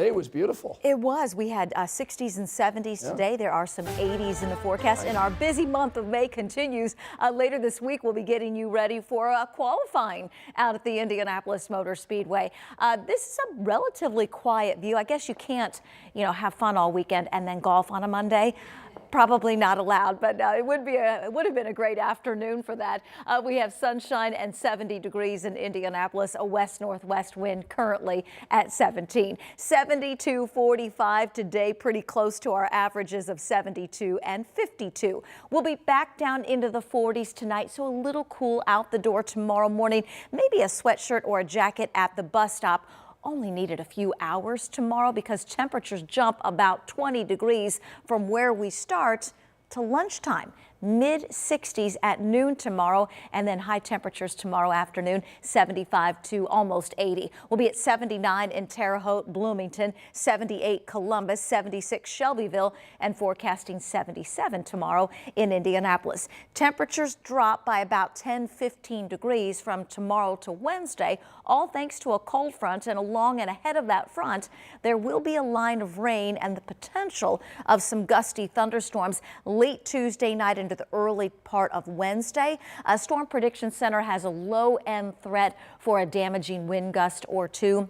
It was beautiful. It was. We had 60s and 70s today. There are some 80s in the forecast, and our busy month of May continues. Later this week, we'll be getting you ready for qualifying out at the Indianapolis Motor Speedway. This is a relatively quiet view. I guess you can't, have fun all weekend and then golf on a Monday. Probably not allowed, but it would have been a great afternoon for that. We have sunshine and 70 degrees in Indianapolis, a west-northwest wind currently at 17. 72-45 today, pretty close to our averages of 72 and 52. We'll be back down into the 40s tonight, so a little cool out the door tomorrow morning. Maybe a sweatshirt or a jacket at the bus stop. Only needed a few hours tomorrow because temperatures jump about 20 degrees from where we start to lunchtime. Mid-60s at noon tomorrow, and then high temperatures tomorrow afternoon, 75 to almost 80. We'll be at 79 in Terre Haute, Bloomington, 78 Columbus, 76 Shelbyville, and forecasting 77 tomorrow in Indianapolis. Temperatures drop by about 10-15 degrees from tomorrow to Wednesday, all thanks to a cold front, and along and ahead of that front, there will be a line of rain and the potential of some gusty thunderstorms late Tuesday night into the early part of Wednesday. A Storm Prediction Center has a low-end threat for a damaging wind gust or two.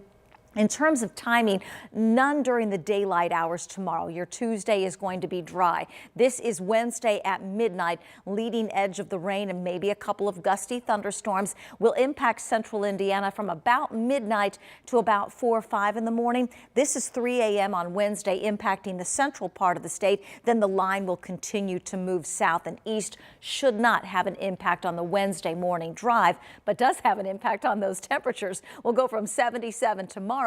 In terms of timing, none during the daylight hours tomorrow. Your Tuesday is going to be dry. This is Wednesday at midnight. Leading edge of the rain and maybe a couple of gusty thunderstorms will impact central Indiana from about midnight to about 4 or 5 in the morning. This is 3 a.m. on Wednesday, impacting the central part of the state. Then the line will continue to move south and east. Should not have an impact on the Wednesday morning drive, but does have an impact on those temperatures. We'll go from 77 tomorrow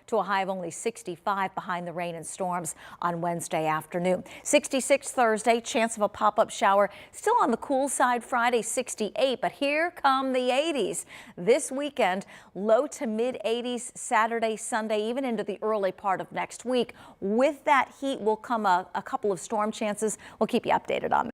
to a high of only 65 behind the rain and storms on Wednesday afternoon. 66 Thursday, chance of a pop-up shower. Still on the cool side Friday, 68, but here come the 80s. This weekend, low to mid 80s Saturday, Sunday, even into the early part of next week. With that heat will come a couple of storm chances. We'll keep you updated on that.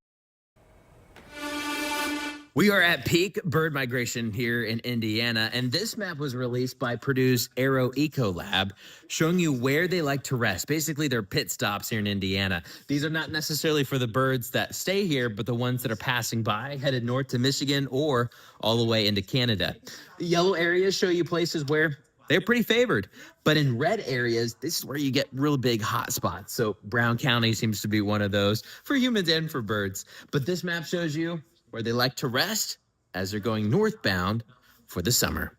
We are at peak bird migration here in Indiana, and this map was released by Purdue's Aero Eco Lab, showing you where they like to rest. Basically, they're pit stops here in Indiana. These are not necessarily for the birds that stay here, but the ones that are passing by, headed north to Michigan or all the way into Canada. The yellow areas show you places where they're pretty favored, but in red areas, this is where you get real big hot spots. So Brown County seems to be one of those for humans and for birds. But this map shows you where they like to rest as they're going northbound for the summer.